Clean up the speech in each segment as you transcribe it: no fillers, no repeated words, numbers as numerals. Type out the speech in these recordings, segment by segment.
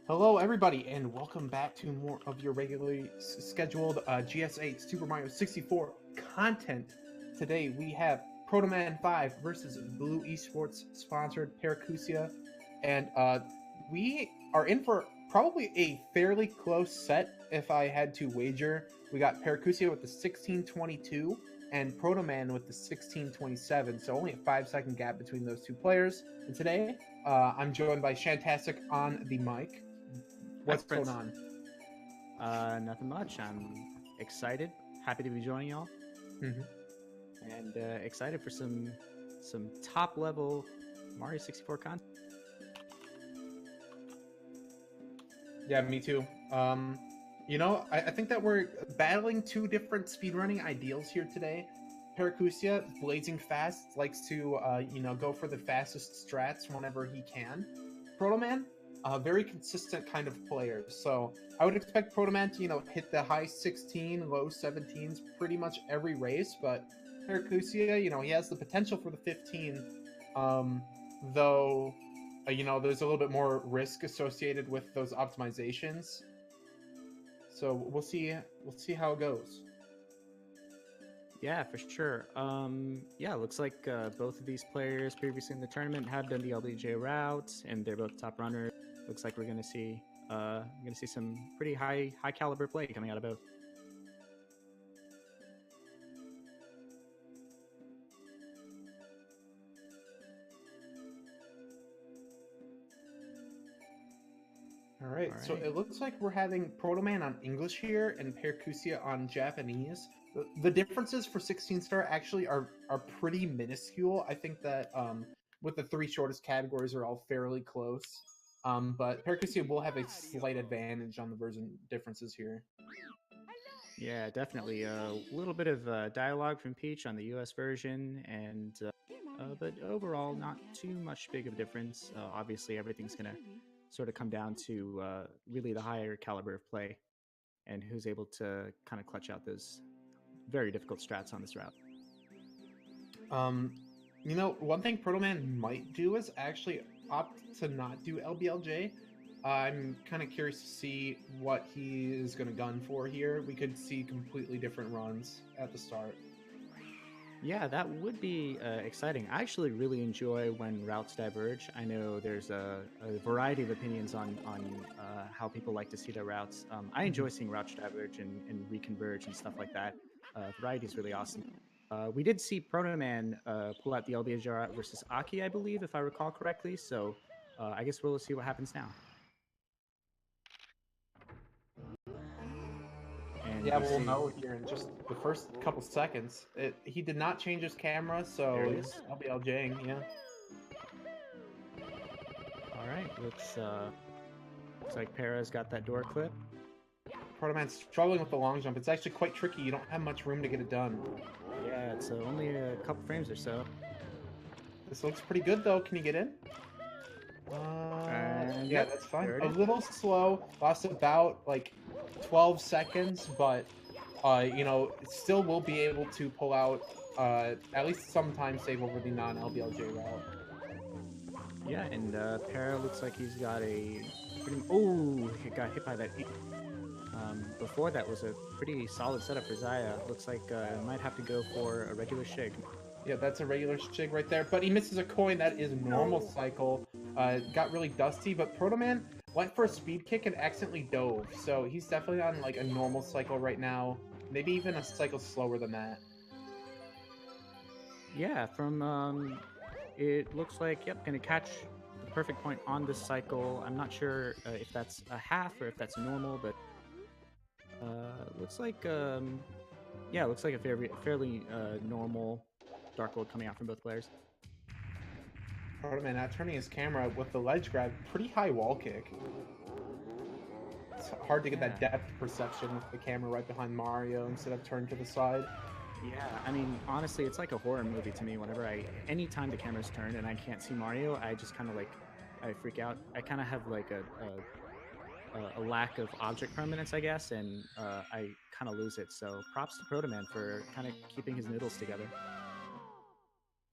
Hello, everybody, and welcome back to more of your regularly scheduled GSA Super Mario 64 content. Today we have Protoman 5 versus Blue Esports sponsored Paracusia, and we are in for probably a fairly close set if I had to wager. We got Paracusia with the 1622 and Protoman with the 1627, so only a 5 second gap between those two players. And today I'm joined by Shantastic on the mic. Hi, What's going Prince. on? Nothing much. I'm excited, happy to be joining y'all, Mm-hmm. and excited for some top level Mario 64 content. Yeah, me too. I think that we're battling two different speedrunning ideals here today. Paracusia, blazing fast, likes to go for the fastest strats whenever he can. Protoman, a very consistent kind of player. So I would expect Protoman to hit the high 16, low 17s pretty much every race, but Paracusia, he has the potential for the 15. Um, though there's a little bit more risk associated with those optimizations. So we'll see how it goes. Yeah, for sure. Yeah, looks like both of these players previously in the tournament have done the LBJ route, and they're both top runners. Looks like we're gonna see some pretty high caliber play coming out of both. All right, All so right. it looks like we're having Protoman on English here and Paracusia on Japanese. The differences for 16 star actually are pretty minuscule. I think that with the three shortest categories are all fairly close. But Paracusia will have a slight advantage on the version differences here. Yeah, definitely. A little bit of dialogue from Peach on the US version, and but overall, not too much big of a difference. Obviously, everything's going to sort of come down to really the higher caliber of play and who's able to kind of clutch out those very difficult strats on this route. Um, one thing Protoman might do is actually opt to not do LBLJ. I'm kind of curious to see what he is going to gun for here. We could see completely different runs at the start. Yeah, that would be exciting. I actually really enjoy when routes diverge. I know there's a variety of opinions on how people like to see their routes. I Mhm. enjoy seeing routes diverge and reconverge and stuff like that. Variety is really awesome. We did see Proto Man pull out the LBJ route versus Aki, I believe, if I recall correctly. So I guess we'll see what happens now. And Yeah, we we'll see know here in just the first couple seconds. He did not change his camera, there so it he's is. LBLJing. Yeah. All right, looks like Para's got that door clip. Protoman's struggling with the long jump. It's actually quite tricky. You don't have much room to get it done. Yeah, it's only a couple frames or so. This looks pretty good though. Can you get in? And Yeah, yep, that's fine. there it A is. little slow. Lost about like 12 seconds, but it still will be able to pull out at least some time save over the non-LBLJ route. Yeah, and Para looks like he's got a pretty. Oh, he got hit by that. Before that was a pretty solid setup for Zaya. Looks like might have to go for a regular shake. Yeah, that's a regular shig right there. But he misses a coin. That is normal No. cycle. Got really dusty, but Protoman went for a speed kick and accidentally dove. So he's definitely on like a normal cycle right now. Maybe even a cycle slower than that. Yeah, from it looks like yep, gonna catch the perfect point on this cycle. I'm not sure if that's a half or if that's normal, but looks like yeah, looks like a fairly normal Dark Lord coming out from both players. Protoman not turning his camera with the ledge grab. Pretty high wall kick. It's hard to get that Yeah, depth perception with the camera right behind Mario instead of turned to the side. yeah. I mean, honestly, it's like a horror movie to me. Anytime the camera's turned and I can't see Mario, I just kind of like, I freak out. I kind of have like a lack of object permanence, I guess, and I kind of lose it. So props to Protoman for kind of keeping his noodles together.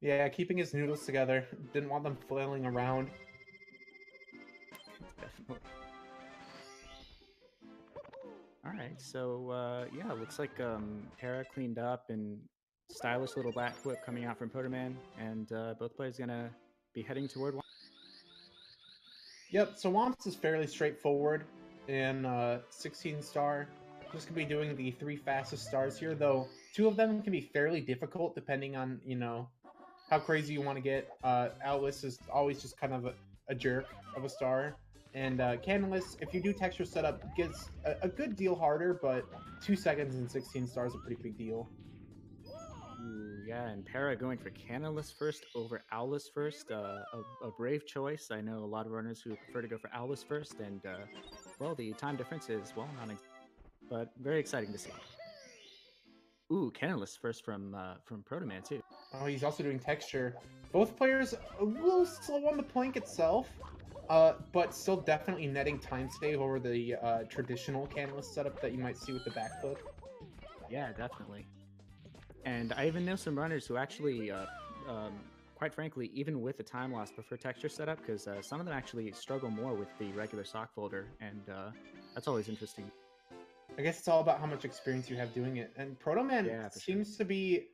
Yeah, keeping his noodles together. Didn't want them flailing around. Definitely. All right, so yeah, looks like Para cleaned up and stylish little backflip coming out from Protoman, and both players gonna be heading toward one. Yep, so Womps is fairly straightforward in 16 star. Just gonna be doing the 3 fastest stars here, though 2 of them can be fairly difficult depending on, how crazy you want to get. Atlas is always just kind of a jerk of a star. And Canalus, if you do texture setup, gets a good deal harder, but 2 seconds in 16 stars is a pretty big deal. Ooh, yeah, and Para going for Canalus first over Owlus first. A brave choice. I know a lot of runners who prefer to go for Owlus first, and well, the time difference is but very exciting to see. Ooh, Canalus first from Protoman too. Oh, he's also doing texture. Both players a little slow on the plank itself, but still definitely netting time save over the traditional Canalus setup that you might see with the backflip. Yeah, definitely. And I even know some runners who actually, quite frankly, even with the time loss, prefer texture setup because some of them actually struggle more with the regular sock folder, and that's always interesting. I guess it's all about how much experience you have doing it. And Protoman seems to be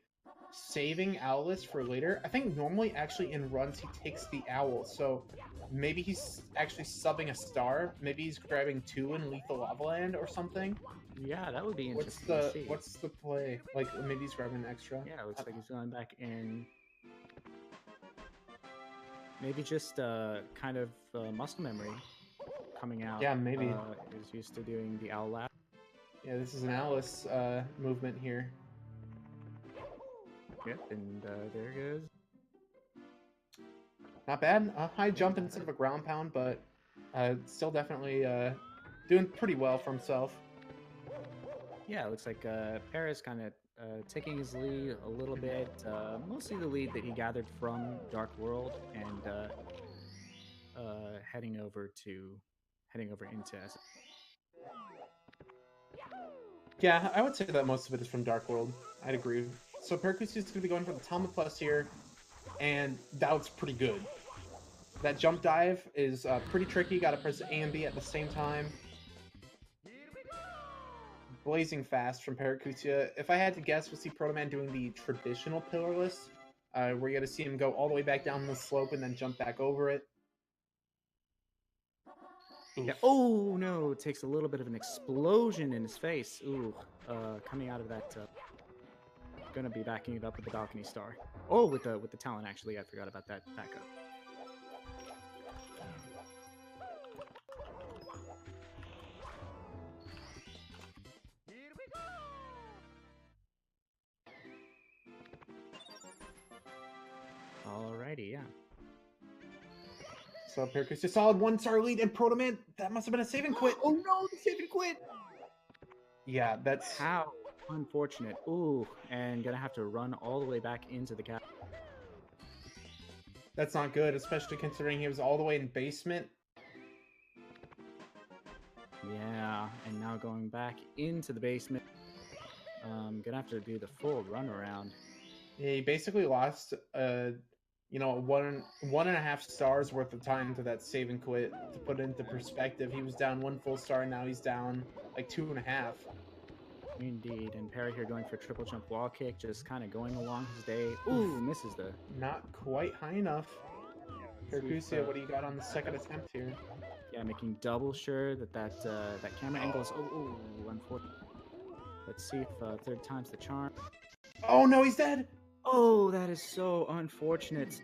saving Owlus for later. I think normally actually in runs he takes the Owl, so maybe he's actually subbing a star. Maybe he's grabbing 2 in Lethal Lava Land or something. Yeah, that would be interesting What's to see. What's the play? Like maybe he's grabbing an extra. Yeah, it looks like he's going back in. Maybe just kind of muscle memory coming out. Yeah, maybe. Is used to doing the Owl lap. Yeah, this is an Alice movement here. Yep, and there it goes. Not bad. A high jump instead of a ground pound, but still definitely doing pretty well for himself. Yeah, it looks like Paris kind of taking his lead a little bit, mostly the lead that he gathered from Dark World, and heading over into SM. Yeah, I would say that most of it is from Dark World. I'd agree. So Paracusia is going to be going for the Talmud Plus here, and that looks pretty good. That jump dive is pretty tricky. Got to press A and B at the same time. Blazing fast from Paracusia. If I had to guess, we'll see Protoman doing the traditional pillarless, where you got to see him go all the way back down the slope and then jump back over it. Yeah. Oh no! It takes a little bit of an explosion in his face. Ooh, coming out of that. Gonna be backing it up with the balcony star. Oh, with the talent actually. I forgot about that backup. Alrighty, yeah. So Paracusia solid 1-star lead, and Protoman, that must have been a save and quit. Oh no, the save and quit! Yeah, that's... How unfortunate. Ooh, and gonna have to run all the way back into the cap. That's not good, especially considering he was all the way in basement. Yeah, and now going back into the basement. Gonna have to do the full run around. Yeah, he basically lost, one and a half stars worth of time to that save and quit. To put it into perspective, he was down 1 full star, and now he's down like 2.5. Indeed, and Perry here going for triple jump wall kick, just kind of going along his day. Ooh, misses the... Not quite high enough. Paracusia, what do you got on the second attempt here? Yeah, making double sure that camera angle is... Oh, unfortunate. Let's see if third time's the charm. Oh no, he's dead! Oh, that is so unfortunate.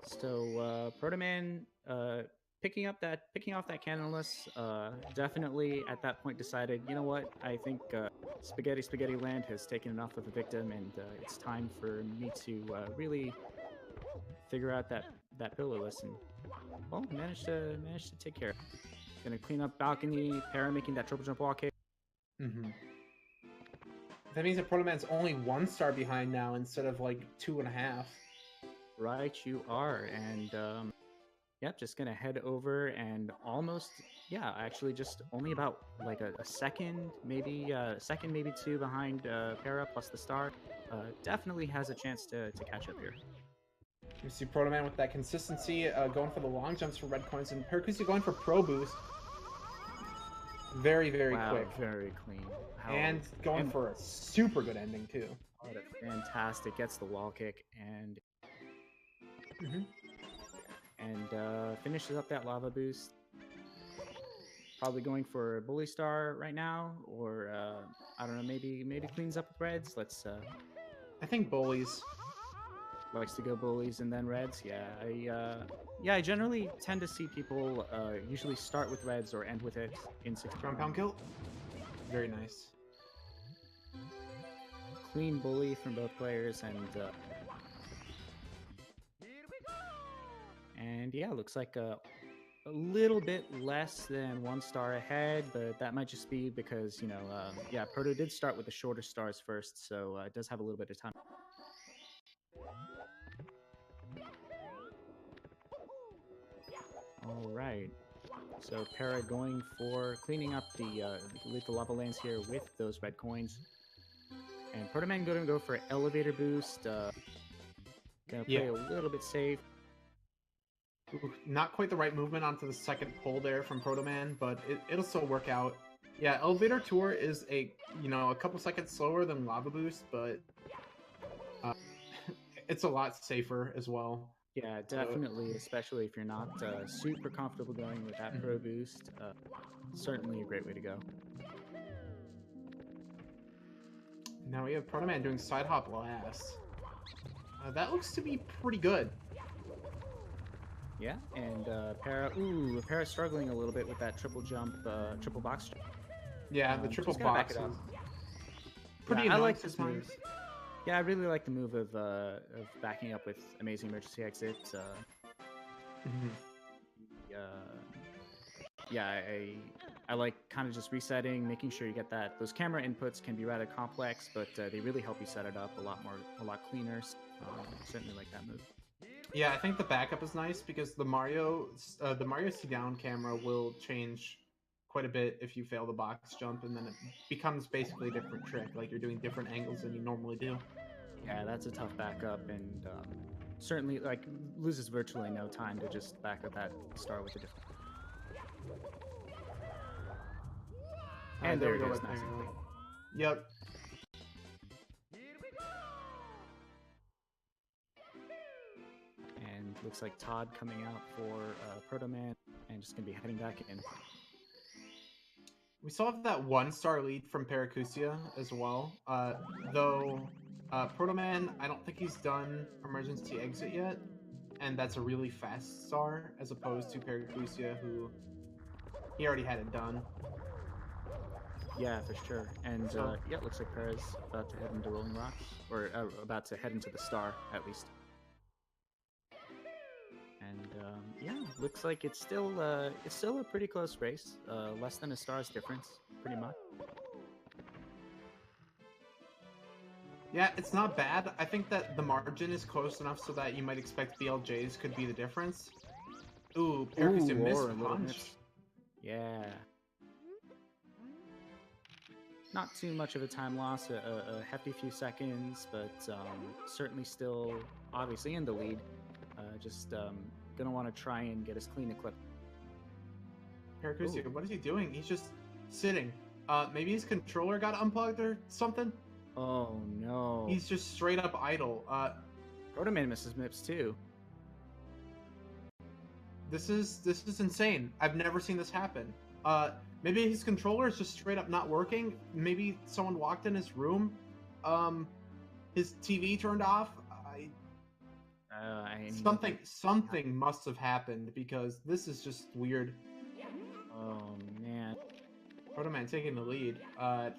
So, Protoman, picking off that Canalus, definitely at that point decided, you know what, I think Spaghetti Land has taken enough of the victim, and it's time for me to really figure out that pillarless, and well, managed to take care of it. Gonna clean up balcony, Para making that triple jump wall kick. Mm-hmm. That means that Protoman's only 1 star behind now instead of like 2.5. Right, you are, and yep, just gonna head over and almost, yeah, actually just only about like a second, maybe 2 behind Para plus the star. Definitely has a chance to catch up here. You see Protoman with that consistency, going for the long jumps for red coins, and Paracusia going for Pro Boost. Very, very Wow, quick. very clean. And going for a super good ending, too. Oh, that's fantastic. Gets the wall kick and finishes up that lava boost. Probably going for a bully star right now, or I don't know, maybe cleans up with reds. I think bullies. Likes to go bullies and then reds. I generally tend to see people usually start with reds or end with it in 60. Ground pound kill. Very nice. Clean bully from both players, and yeah, looks like a little bit less than 1 star ahead, but that might just be because, you know, Proto did start with the shorter stars first, so it does have a little bit of time. All right. So Para going for cleaning up the lethal lava lands here with those red coins. And Protoman going to go for elevator boost. Gonna play a little bit safe. Ooh, not quite the right movement onto the second pull there from Protoman, but it'll still work out. Yeah, elevator tour is a couple seconds slower than lava boost, but it's a lot safer as well. Yeah, definitely, especially if you're not super comfortable going with that pro boost. Certainly a great way to go. Now we have Protoman doing side hop last. That looks to be pretty good. Yeah, and Para struggling a little bit with that triple jump, triple box jump. Yeah, the triple box is pretty I annoying like this move. sometimes. Yeah, I really like the move of backing up with amazing emergency exit. I like kind of just resetting, making sure you get that. Those camera inputs can be rather complex, but they really help you set it up a lot cleaner. Certainly like that move. Yeah, I think the backup is nice because the Mario C down camera will change quite a bit if you fail the box jump, and then it becomes basically a different trick. Like you're doing different angles than you normally do. Yeah, that's a tough backup, and certainly loses virtually no time to just back up that star with a different. And there it is, nice and clean. Yep. And looks like Todd coming out for Protoman and just gonna be heading back in. We still have that 1-star lead from Paracusia as well. Though Protoman, I don't think he's done emergency exit yet, and that's a really fast star as opposed to Paracusia, who he already had it done. Yeah, for sure. And yeah, it looks like Perez about to head into Rolling Rocks, or about to head into the star at least. And yeah, looks like it's still a pretty close race. Less than a star's difference, pretty much. Yeah, it's not bad. I think that the margin is close enough so that you might expect BLJs could be the difference. Ooh, Paracusia missed punch. Yeah. Not too much of a time loss, a hefty few seconds, but certainly still obviously in the lead. Just gonna want to try and get as clean a clip. Paracusia, what is he doing? He's just sitting. Maybe his controller got unplugged or something? Oh no. He's just straight up idle. Protoman misses Mips too. This is insane. I've never seen this happen. Maybe his controller is just straight up not working. Maybe someone walked in his room. His TV turned off. Something must have happened because this is just weird. Oh man. Protoman taking the lead. I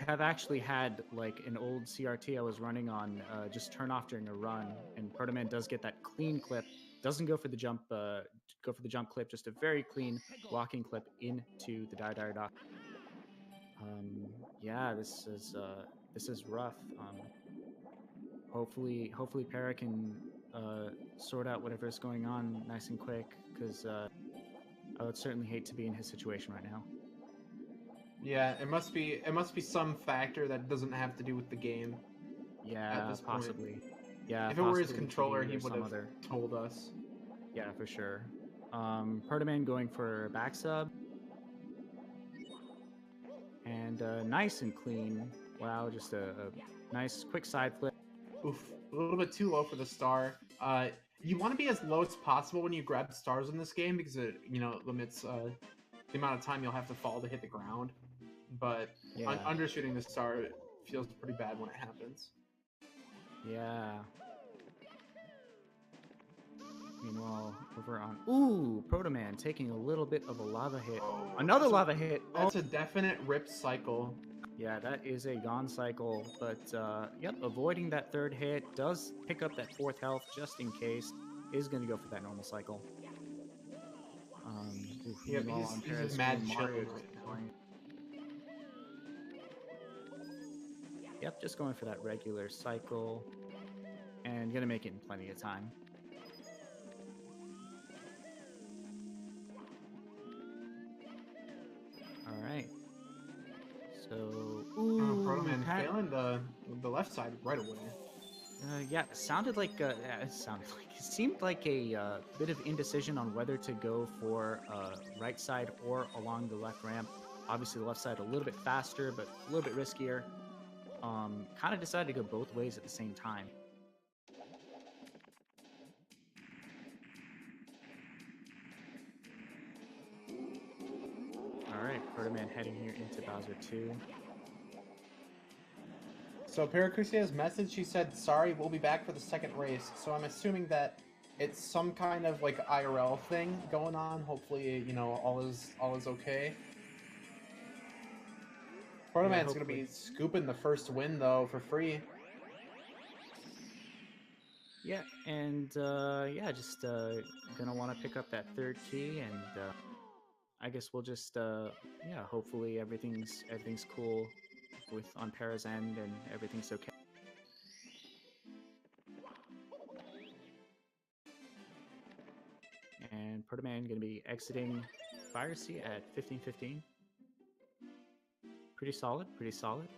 have actually had like an old CRT I was running on just turn off during a run, and Protoman does get that clean clip. Doesn't go for the jump. Go for the jump clip. Just a very clean walking clip into the dire dock. Yeah, this is rough. Hopefully Para can sort out whatever is going on nice and quick, because I would certainly hate to be in his situation right now. Yeah, it must be some factor that doesn't have to do with the game. Yeah, at this possibly. Point. Yeah, if it were his controller, he would have told us. Yeah, for sure. Protoman going for back sub. And nice and clean. Wow, just a nice quick side flip. Oof, a little bit too low for the star. You want to be as low as possible when you grab stars in this game because it, limits the amount of time you'll have to fall to hit the ground. But Yeah, undershooting the star feels pretty bad when it happens. yeah. Meanwhile, over on Protoman taking a little bit of a lava hit. Oh, Another lava hit. That's a definite rip cycle. Yeah, that is a gone cycle. But yep, avoiding that third hit does pick up that fourth health just in case. Is going to go for that normal cycle. Yep, he's mad chilling right now. Yep, just going for that regular cycle. And going to make it in plenty of time. All right. So, Protoman failing the left side right away. Yeah, it sounded like it seemed like a bit of indecision on whether to go for right side or along the left ramp. Obviously, the left side a little bit faster, but a little bit riskier. Kind of decided to go both ways at the same time. All right, Protoman heading here into Bowser 2. So Paracusia's message, she said, "Sorry, we'll be back for the second race." So I'm assuming that it's some kind of like IRL thing going on. Hopefully, all is okay. Protoman's gonna be scooping the first win though for free. Yeah, and yeah, just gonna want to pick up that third key, and I guess we'll just yeah, hopefully everything's cool with on Para's end and everything's okay. And Protoman gonna be exiting Piracy at 15:15. Pretty solid, pretty solid.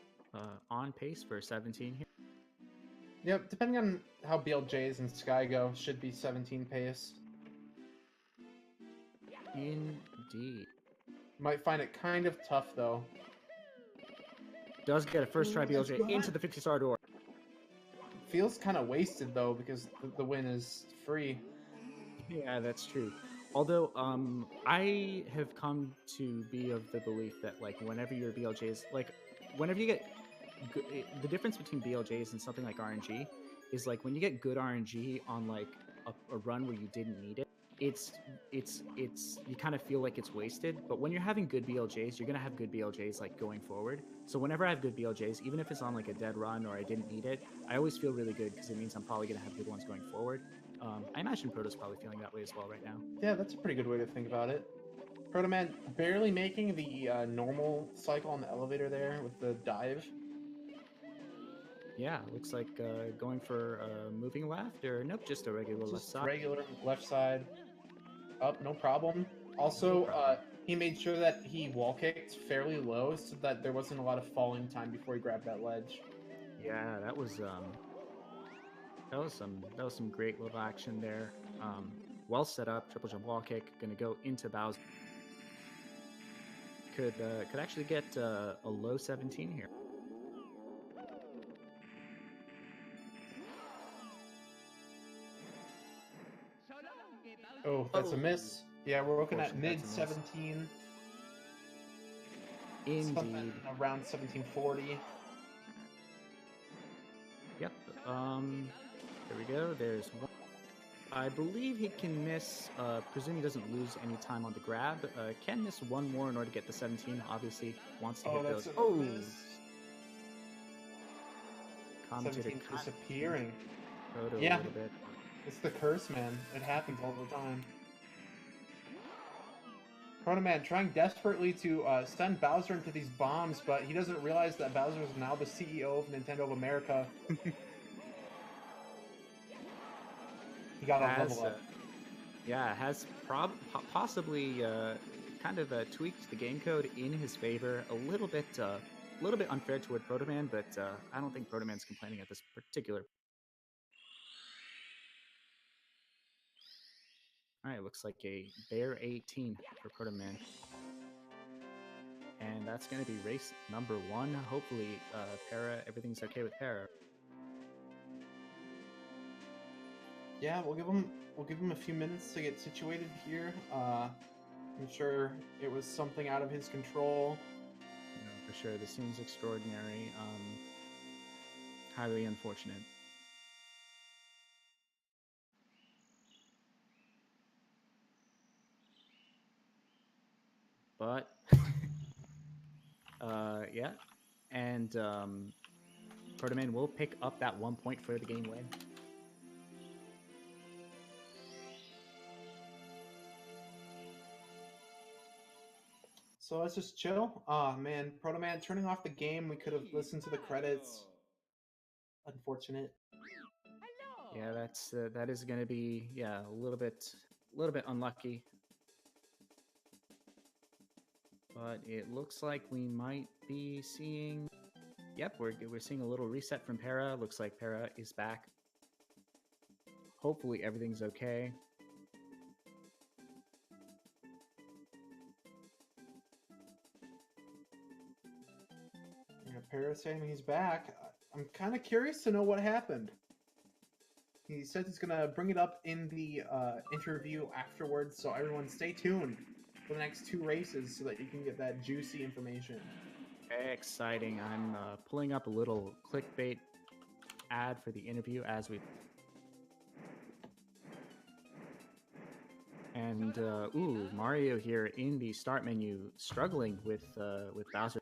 On pace for 17 here. Yep, depending on how BLJs and Sky go, should be 17 pace. Indeed. Might find it kind of tough though. Does get a first try BLJ into the 50-star door. Feels kind of wasted though because the win is free. Yeah, that's true. Although, I have come to be of the belief that, like, whenever your BLJs, like, whenever you get the difference between BLJs and something like RNG is, like, when you get good RNG on, like, a run where you didn't need it, it's you kind of feel like it's wasted. But when you're having good BLJs, you're gonna have good BLJs like going forward. So whenever I have good BLJs, even if it's on like a dead run or I didn't need it, I always feel really good because it means I'm probably gonna have good ones going forward. I imagine Proto's probably feeling that way as well right now. Yeah, that's a pretty good way to think about it. Protoman barely making the normal cycle on the elevator there with the dive. Yeah, looks like going for moving left, or nope, just a regular left side. Regular left side. Up, no problem. Also, he made sure that he wall kicked fairly low so that there wasn't a lot of falling time before he grabbed that ledge. Yeah, that was some great little action there. Well set up, triple jump wall kick, gonna go into Bowser. Could actually get a low 17 here. Oh, that's a miss. Yeah, we're looking at mid 17. Indeed. Around 1740. Yep. There we go. There's one. I believe he can miss, presume he doesn't lose any time on the grab. Can miss one more in order to get the 17. Obviously, wants to hit those. Oh! Commentator disappearing. Yeah. A little bit. It's the curse, man. It happens all the time. Protoman trying desperately to send Bowser into these bombs, but he doesn't realize that Bowser is now the CEO of Nintendo of America. He got a level up. Yeah, has possibly kind of tweaked the game code in his favor a little bit unfair toward Protoman, but I don't think Protoman's complaining at this particular. All right, looks like a bare 18 for Protoman. And that's going to be race number 1. Hopefully, everything's okay with Para. Yeah, we'll give him a few minutes to get situated here. I'm sure it was something out of his control. No, for sure. This seems extraordinary. Highly unfortunate. But yeah, and Protoman will pick up that 1 point for the game win. So let's just chill. Man, Protoman turning off the game. We could have listened to the credits. Unfortunate. Yeah, that is going to be a little bit unlucky. But it looks like we might be seeing. Yep, we're seeing a little reset from Para. Looks like Para is back. Hopefully everything's okay. Yeah, Para saying he's back. I'm kind of curious to know what happened. He says he's gonna bring it up in the interview afterwards, so everyone stay tuned for the next 2 races so that you can get that juicy information. Exciting. I'm pulling up a little clickbait ad for the interview as we. And ooh, Mario here in the start menu, struggling with Bowser.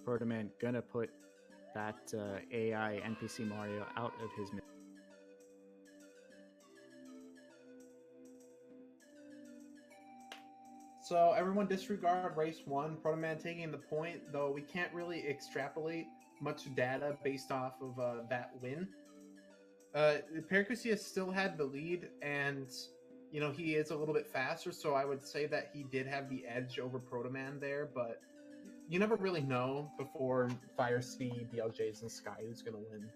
Protoman gonna put that AI NPC Mario out of his. So everyone disregard race 1. Protoman taking the point, though we can't really extrapolate much data based off of that win. Paracusia still had the lead, and he is a little bit faster, so I would say that he did have the edge over Protoman there, but you never really know before Fire Speed, BLJs, and Sky who's going to win.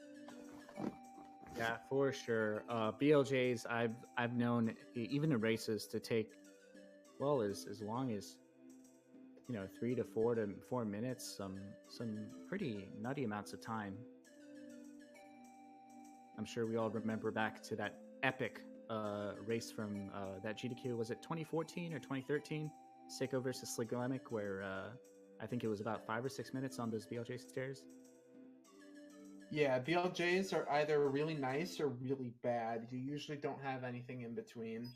Yeah, for sure. BLJs, I've known even in races to take as long as 3 to 4 minutes, some pretty nutty amounts of time. I'm sure we all remember back to that epic race from that GDQ. Was it 2014 or 2013? Seiko versus Sligolemic, where I think it was about 5 or 6 minutes on those BLJ stairs. Yeah, BLJs are either really nice or really bad. You usually don't have anything in between.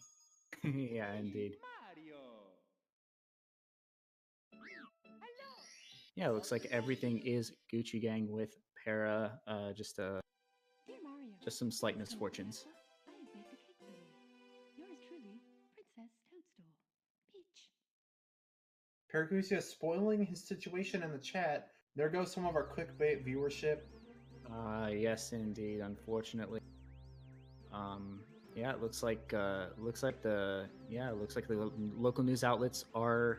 Yeah, indeed. Yeah, it looks like everything is Gucci Gang with Para. Just some slight misfortunes. Paracusia spoiling his situation in the chat. There goes some of our clickbait viewership. Yes, indeed. Unfortunately, yeah, it looks like the local news outlets are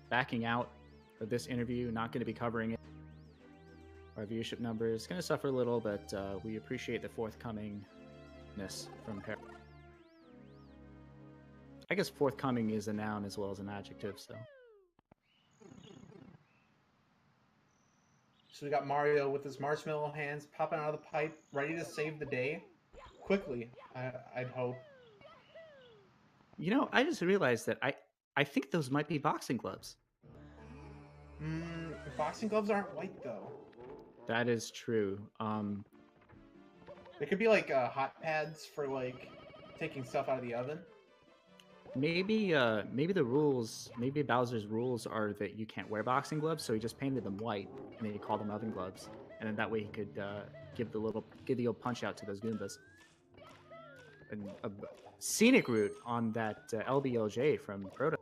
backing out of this interview. Not going to be covering it. Our viewership number is going to suffer a little, but we appreciate the forthcomingness from Para. I guess forthcoming is a noun as well as an adjective, so. So we got Mario with his marshmallow hands popping out of the pipe, ready to save the day. Quickly, I'd hope. I just realized that I think those might be boxing gloves. Boxing gloves aren't white, though. That is true. They could be like hot pads for like taking stuff out of the oven. Maybe Bowser's rules are that you can't wear boxing gloves, so he just painted them white, and then he called them oven gloves, and then that way he could give the old punch out to those Goombas. And a scenic route on that LBLJ from Proto,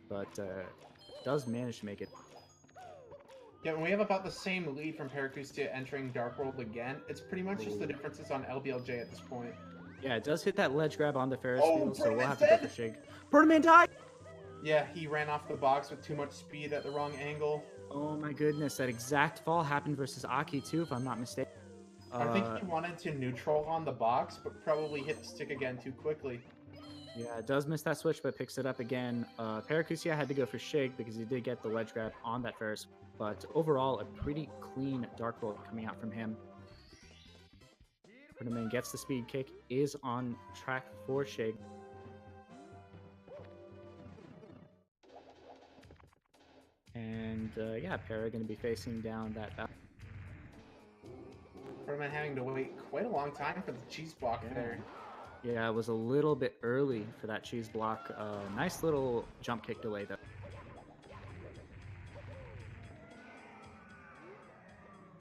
but does manage to make it. Yeah, and we have about the same lead from Paracusia entering Dark World again. It's pretty much just the differences on LBLJ at this point. Yeah, it does hit that ledge grab on the Ferris wheel, so we'll have to go for Shig. Protoman died! Yeah, he ran off the box with too much speed at the wrong angle. Oh my goodness, that exact fall happened versus Aki too, if I'm not mistaken. I think he wanted to neutral on the box, but probably hit the stick again too quickly. Yeah, it does miss that switch, but picks it up again. Paracusia had to go for Shig because he did get the ledge grab on that Ferris, but overall, a pretty clean Dark Roll coming out from him. Protoman gets the speed kick, is on track for Shig. And yeah, Para going to be facing down that battle. Protoman having to wait quite a long time for the cheese block there. Yeah, it was a little bit early for that cheese block. Nice little jump kick delay, though.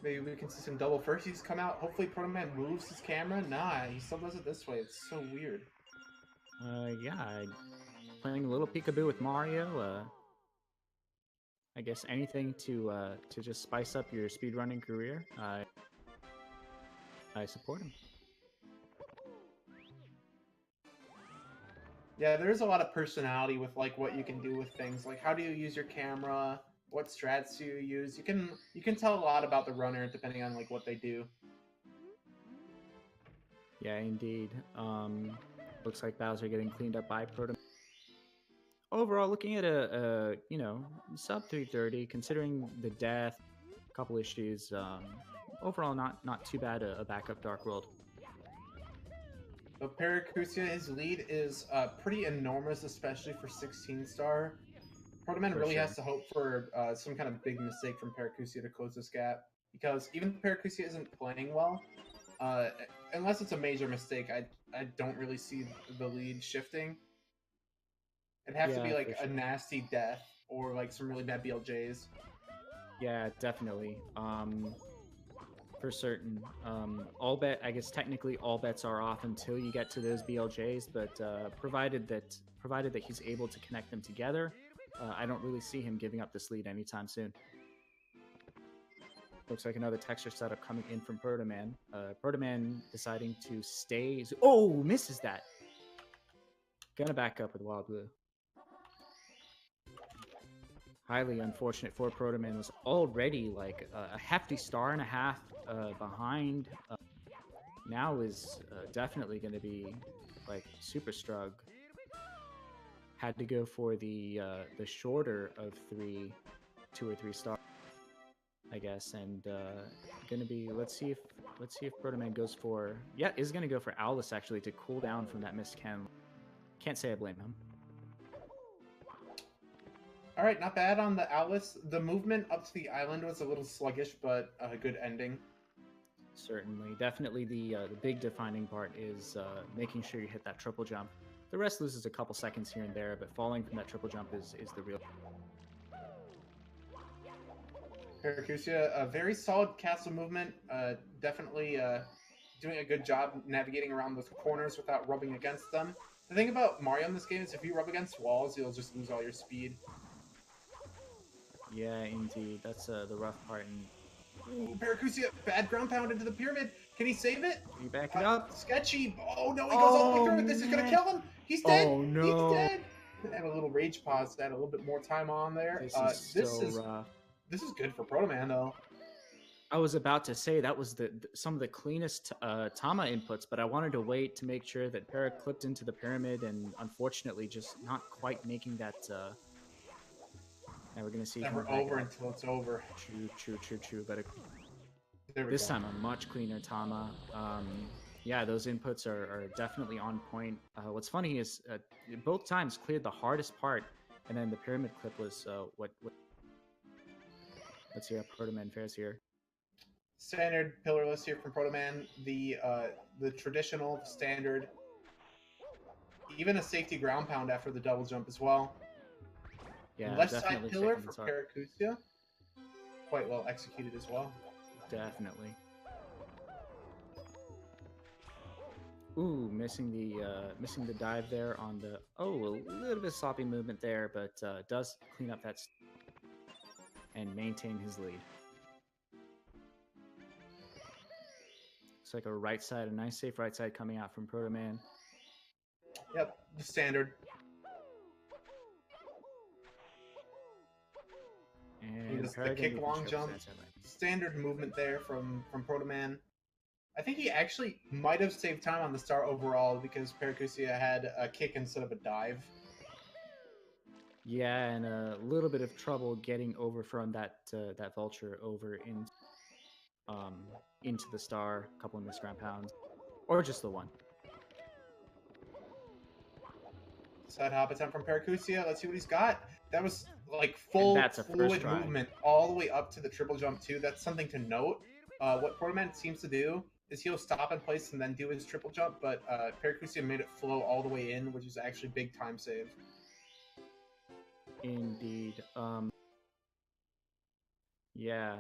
Maybe we can see some double firsties come out. Hopefully Protoman moves his camera. Nah, he still does it this way. It's so weird. Yeah, playing a little peekaboo with Mario. I guess anything to just spice up your speedrunning career. I support him. Yeah, there's a lot of personality with like what you can do with things. Like how do you use your camera? What strats do you use? You can tell a lot about the runner depending on like what they do. Yeah, indeed. Looks like Bowser getting cleaned up by Proto. Overall, looking at a you know, sub 330, considering the death, a couple issues. Overall, not too bad a backup Dark World. But Paracusia, his lead is pretty enormous, especially for 16-star. Protoman really has to hope for some kind of big mistake from Paracusia to close this gap, because even if Paracusia isn't playing well, unless it's a major mistake, I don't really see the lead shifting. It'd have to be like a nasty death or like some really bad BLJs. Yeah, definitely. For certain. I guess technically all bets are off until you get to those BLJs, but provided that he's able to connect them together, I don't really see him giving up this lead anytime soon. Looks like another texture setup coming in from Protoman. Protoman deciding to stay. Oh, misses that. Gonna back up with Wild Blue. Highly unfortunate for Protoman. Was already like a hefty star and a half behind. Now is definitely going to be like super strug. Had to go for the shorter of 2 or 3 stars, I guess, and gonna be let's see if Protoman goes for is gonna go for Owlus actually to cool down from that missed Ken. Can't say I blame him. All right, not bad on the Owlus. The movement up to the island was a little sluggish, but a good ending. Certainly. Definitely the big defining part is making sure you hit that triple jump. The rest loses a couple seconds here and there, but falling from that triple jump is the real. Paracusia, a very solid castle movement. Definitely doing a good job navigating around those corners without rubbing against them. The thing about Mario in this game is if you rub against walls, you'll just lose all your speed. Yeah, indeed. That's the rough part. And ooh, Paracusia, bad ground pound into the pyramid. Can he save it? Can you back it up? Sketchy. Oh no, he goes all the way through it. This is gonna kill him. He's dead. Oh no. He's dead. Had a little rage pause. Had a little bit more time on there. This is rough. This is good for Protoman though. I was about to say that was some of the cleanest Tama inputs, but I wanted to wait to make sure that Para clipped into the pyramid, and unfortunately, just not quite making that. Now we're gonna see. Never over until it's over. True. But this time a much cleaner Tama. Yeah, those inputs are definitely on point. What's funny is both times cleared the hardest part, and then the pyramid clip was what. Let's see how Protoman fares here. Standard pillarless here from Protoman. The traditional standard. Even a safety ground pound after the double jump as well. Yeah, left side pillar for Paracusia. Quite well executed as well. Definitely. Ooh, missing the dive there on the a little bit sloppy movement there, but does clean up that and maintain his lead. Looks like a nice safe right side coming out from Protoman. Yep, the standard. And the kick long jump. Standard movement there from Protoman. I think he actually might have saved time on the star overall because Paracusia had a kick instead of a dive. Yeah, and a little bit of trouble getting over from that vulture over into the star. A couple of missed ground pounds, or just the one. Side hop attempt from Paracusia. Let's see what he's got. That was like And full that's a first fluid try. movement all the way up to the triple jump too. That's something to note. What Protoman seems to do is he'll stop in place and then do his triple jump, but Paracusia made it flow all the way in, which is actually big time save. Indeed. Yeah.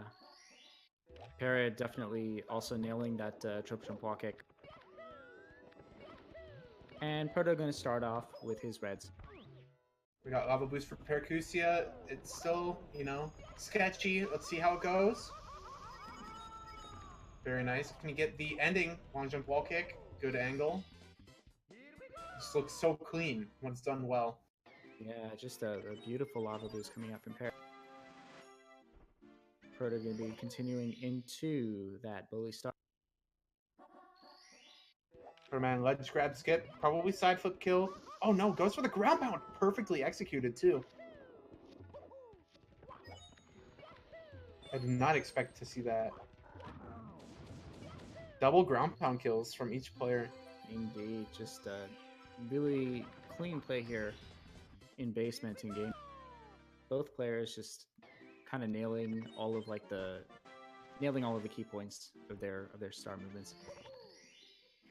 Para definitely also nailing that triple jump wall kick. And Proto going to start off with his reds. We got Lava Boost for Paracusia. It's still, sketchy. Let's see how it goes. Very nice. Can you get the ending long jump wall kick? Good angle. Just looks so clean when it's done well. Yeah, just a beautiful lava boost coming out from Para. Proto going to be continuing into that bully star. Protoman ledge grab skip. Probably side flip kill. Oh no, goes for the ground pound. Perfectly executed too. I did not expect to see that. Double ground pound kills from each player. Indeed, just a really clean play here in basement in game. Both players just kind of nailing all of the key points of their star movements.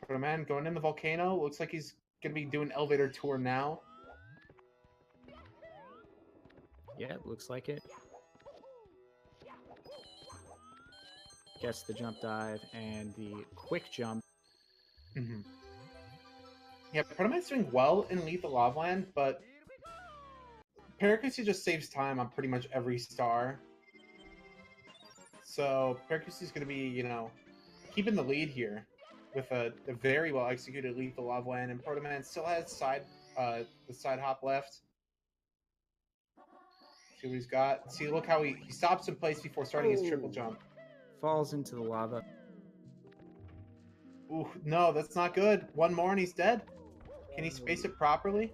Protoman going in the volcano. Looks like he's gonna be doing elevator tour now. Yeah, it looks like it. Gets the jump dive and the quick jump. Mm-hmm. Yeah, Protoman's doing well in Lethal Lava Land, but Paracusia just saves time on pretty much every star. So Paracusia's going to be, keeping the lead here with a very well executed Lethal Lava Land, and Protoman still has the side hop left. See what he's got. See, look how he stops in place before starting his triple jump. Falls into the lava. Ooh, no, that's not good. One more and he's dead. Can he space it properly?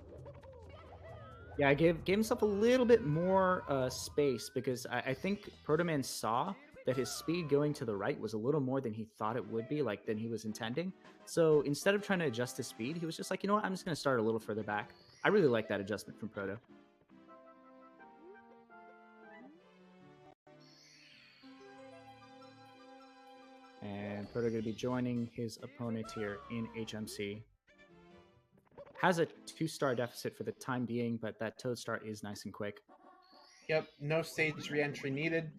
Yeah, gave himself a little bit more space because I think Protoman saw that his speed going to the right was a little more than he thought it would be, than he was intending. So instead of trying to adjust his speed, he was just like, you know what, I'm just going to start a little further back. I really like that adjustment from Proto. And Proto going to be joining his opponent here in HMC. Has a 2-star deficit for the time being, but that Toad start is nice and quick. Yep, no stage re-entry needed.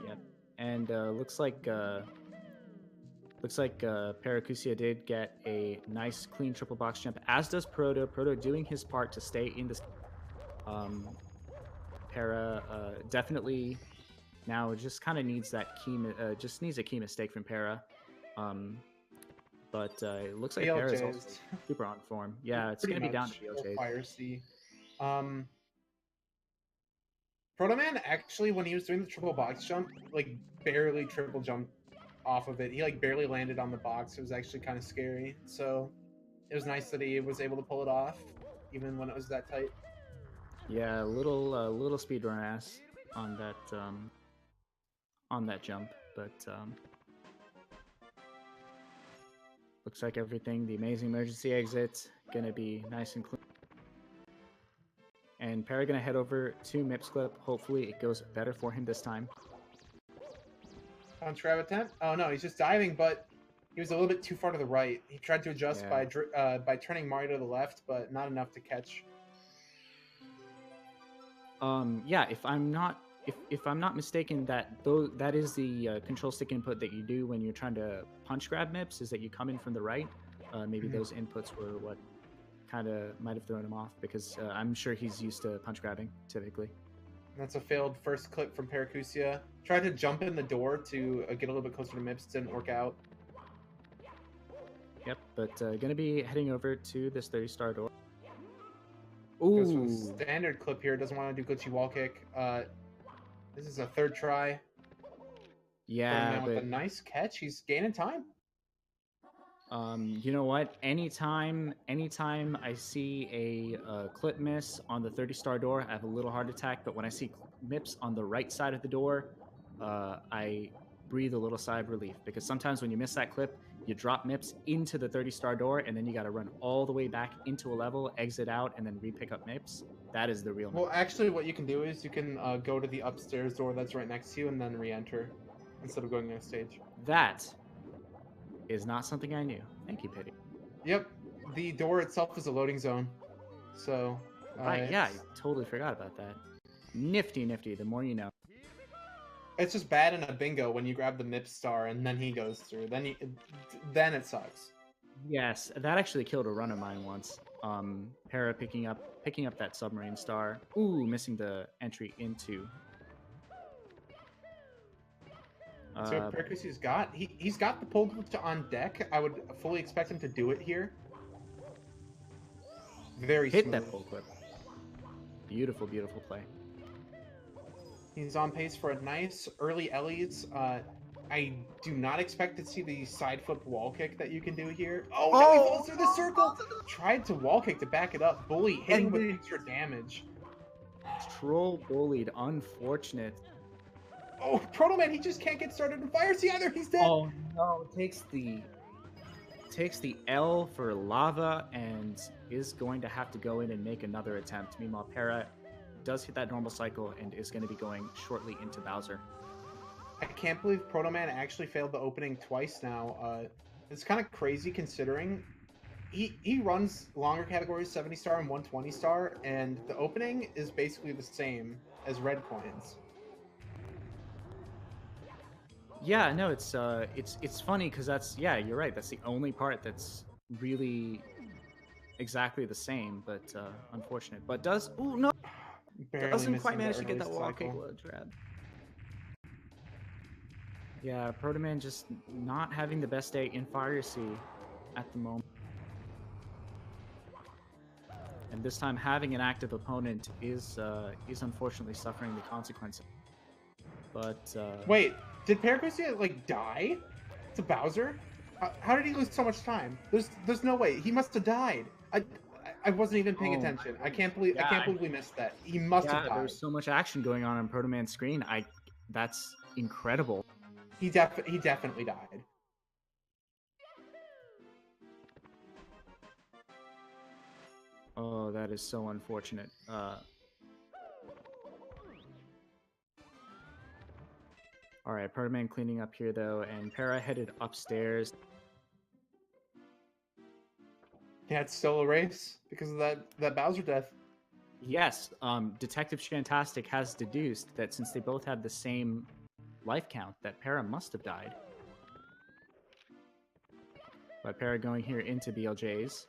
Yep, and looks like Paracusia did get a nice clean triple box jump, as does Proto. Proto doing his part to stay in this. Para definitely now just kind of needs that key, needs a key mistake from Para. But it looks like Para is also super on form. Yeah, it's going to be down to BLJs. Fire C. Protoman actually, when he was doing the triple box jump, barely triple jumped off of it. He barely landed on the box. It was actually kind of scary. So it was nice that he was able to pull it off, even when it was that tight. Yeah, little speedrun ass on that jump, but looks like everything. The amazing emergency exit gonna be nice and clean. And Para gonna head over to Mips clip. Hopefully it goes better for him this time. Punch grab attempt. Oh no, he's just diving, but he was a little bit too far to the right. He tried to adjust by turning Mario to the left, but not enough to catch. Yeah, if I'm not mistaken, that is the control stick input that you do when you're trying to punch grab Mips, is that you come in from the right. Maybe those inputs were what kind of might have thrown him off, because I'm sure he's used to punch grabbing typically. That's a failed first clip from Paracusia. Tried to jump in the door to get a little bit closer to Mips, didn't work out. Yep, but gonna be heading over to this 30-star door. Ooh. Goes for the standard clip here. Doesn't want to do glitchy wall kick. This is a third try. Yeah, but with a nice catch, he's gaining time. You know what? Anytime I see a clip miss on the 30-star door, I have a little heart attack. But when I see MIPS on the right side of the door, I breathe a little sigh of relief, because sometimes when you miss that clip, you drop MIPS into the 30-star door, and then you got to run all the way back into a level, exit out, and then re-pick up MIPS. That is the real. Well, actually, what you can do is you can go to the upstairs door that's right next to you and then re-enter instead of going on stage. That is not something I knew. Thank you, Pity. Yep, the door itself is a loading zone. So, Right, yeah, I totally forgot about that. Nifty, nifty, the more you know. It's just bad in a bingo when you grab the MIP star and then he goes through. Then it sucks. Yes, that actually killed a run of mine once. Para picking up that submarine star. Ooh, missing the entry into. So Paracusia's got he's got the pole glitch on deck. I would fully expect him to do it here. Very hit smooth. That pole clip. Beautiful, beautiful play. He's on pace for a nice early Ellie's. I do not expect to see the side flip wall kick that you can do here. Oh, no, he falls through the circle! Tried to wall kick to back it up. Bully hitting with extra damage. Troll bullied, unfortunate. Oh, Protoman, he just can't get started and fire. See, either he's dead. Oh no, takes the L for lava and is going to have to go in and make another attempt. Meanwhile, Para does hit that normal cycle and is going to be going shortly into Bowser. I can't believe Protoman actually failed the opening twice now. It's kind of crazy considering he runs longer categories, 70 star and 120 star, and the opening is basically the same as red coins. Yeah, no, it's funny because you're right. That's the only part that's really exactly the same, but unfortunate. But doesn't quite manage to get that wall kick grab. Yeah, Protoman just not having the best day in Fire Sea at the moment. And this time having an active opponent is unfortunately suffering the consequences. But wait, did Paracusia like die to Bowser? How did he lose so much time? There's no way. He must have died. I wasn't even paying attention. I can't believe we missed that. He must have died. There's so much action going on Protoman's screen. That's incredible. He definitely died. Oh, that is so unfortunate. All right, Protoman cleaning up here though, and Para headed upstairs. Yeah, it's still a race because of that Bowser death. Yes, Detective Shantastic has deduced that since they both have the same life count, that Para must have died. But Para going here into BLJ's.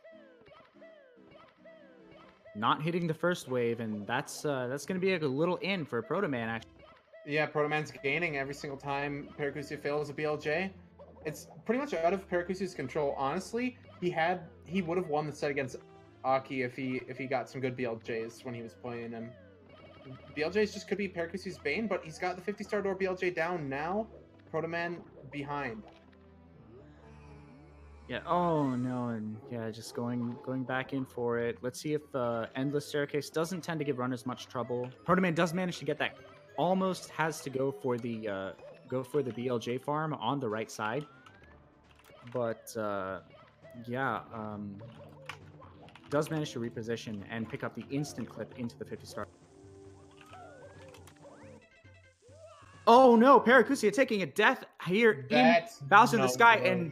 Not hitting the first wave, and that's going to be a little in for Protoman, actually. Yeah, Protoman's gaining every single time Paracusia fails a BLJ. It's pretty much out of Paracusia's control. Honestly, he would have won the set against Aki if he got some good BLJs when he was playing him. BLJs just could be Paracusia's bane, but he's got the 50-star door BLJ down now. Protoman behind. Yeah. Oh no, and yeah, just going back in for it. Let's see if Endless Staircase doesn't tend to give runners much trouble. Protoman does manage to get that. Almost has to go for the BLJ farm on the right side, but does manage to reposition and pick up the instant clip into the 50-star. Oh no, Paracusia taking a death here in Bowser in the Sky, and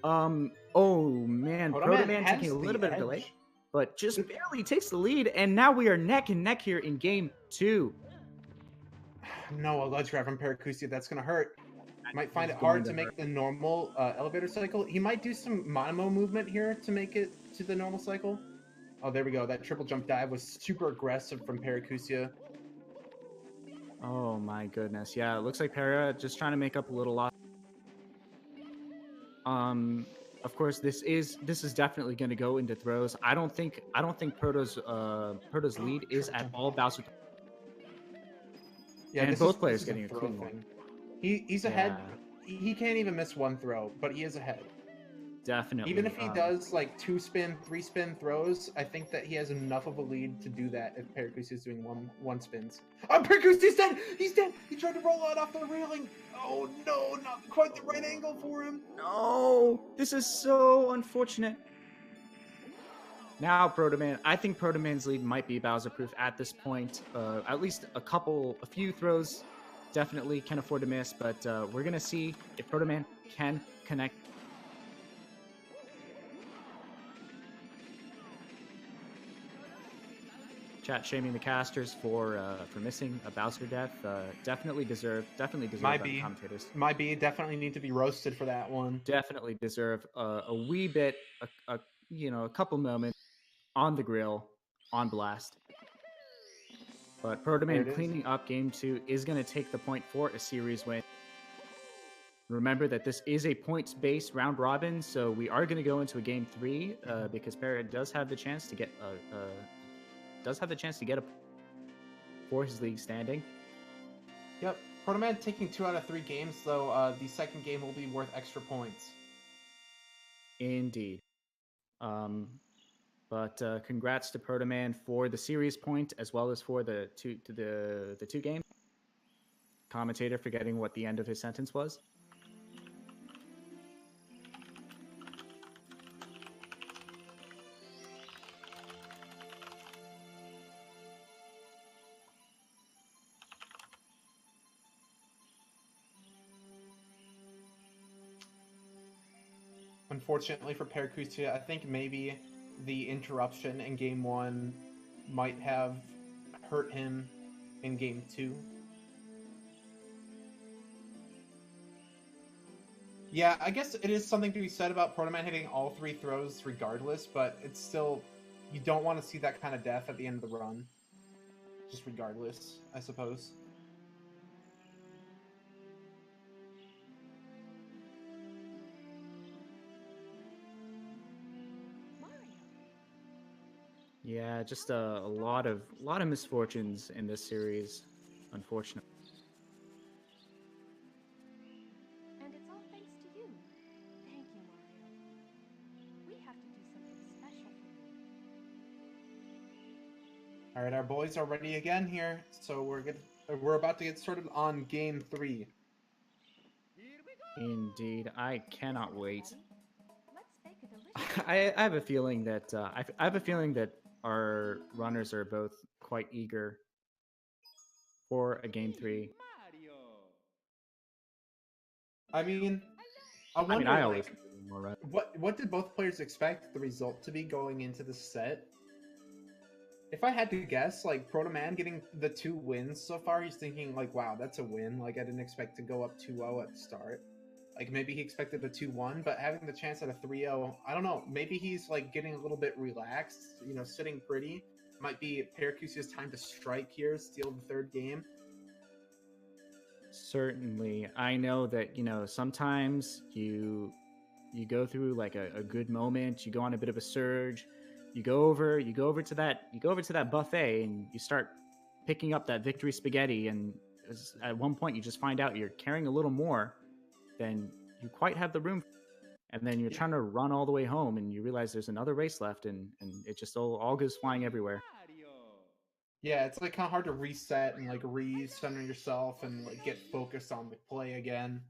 oh man, Protoman taking a little bit of delay, but just barely takes the lead, and now we are neck and neck here in game 2. No, a ledge grab from Paracusia, that's gonna hurt. Might find it hard to make the normal elevator cycle. He might do some Monomo movement here to make it to the normal cycle. Oh, there we go. That triple jump dive was super aggressive from Paracusia. Oh my goodness. Yeah, it looks like Para just trying to make up a little loss. Of course, this is definitely going to go into throws. I don't think Proto's lead is at all Bowser. Yeah, and both players getting a clean one. He's ahead. He can't even miss one throw, but he is ahead. Definitely. Even if he does like 2-spin, 3-spin throws, I think that he has enough of a lead to do that if Paracusia is doing one spins. Oh, Paracusia's dead! He's dead! He tried to roll out off the railing! Oh no, not quite the right angle for him! No! This is so unfortunate. Now, Protoman, I think Protoman's lead might be Bowser-proof at this point. At least a few throws definitely can afford to miss, but we're going to see if Protoman can connect. Chat shaming the casters for missing a Bowser death. Definitely deserved by the commentators. Might be definitely need to be roasted for that one. Definitely deserve a wee bit, a couple moments on the grill, on blast. But Protoman cleaning up game 2 is going to take the point for a series win. Remember that this is a points-based round robin, so we are going to go into a game 3 because Para does have the chance to get a for his league standing. Yep, Protoman taking 2 out of 3 games, though the second game will be worth extra points. Indeed. But congrats to Protoman for the series point as well as for the two game. Commentator forgetting what the end of his sentence was. Unfortunately for Paracusia, I think maybe the interruption in game 1 might have hurt him in game 2. Yeah, I guess it is something to be said about Protoman hitting all 3 throws regardless, but it's still, you don't want to see that kind of death at the end of the run. Just regardless, I suppose. Yeah, just a lot of misfortunes in this series, unfortunately. And it's all thanks to you. Thank you, Mario. We have to do something special for you. All right, our boys are ready again here, so we're about to get started on game 3. Indeed, I cannot wait. I have a feeling that I have a feeling that our runners are both quite eager for a game 3. I mean, I wonder, I always more right. What did both players expect the result to be going into the set? If I had to guess, like, Protoman getting the 2 wins so far, he's thinking, like, wow, that's a win. Like, I didn't expect to go up 2-0 at the start. Like, maybe he expected a 2-1, but having the chance at a 3-0, I don't know. Maybe he's, like, getting a little bit relaxed, sitting pretty. Might be Paracusia's time to strike here, steal the 3rd game. Certainly. I know that, sometimes you go through, like, a good moment. You go on a bit of a surge. You go over to that buffet and you start picking up that victory spaghetti, and at one point you just find out you're carrying a little more than you quite have the room, and then you're trying to run all the way home and you realize there's another race left, and it just all goes flying everywhere. Yeah, it's like kind of hard to reset and like recenter yourself and like get focused on the play again.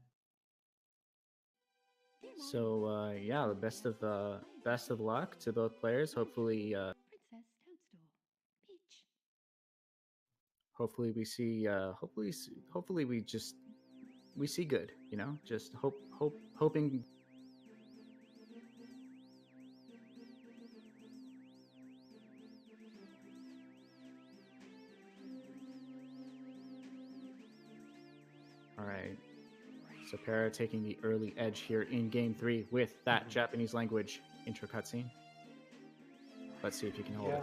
So yeah, the best of luck to both players. Hopefully hopefully we see hopefully we see good, just hoping. All right, so Para taking the early edge here in game 3 with that Japanese language intro cutscene. Let's see if you can hold it.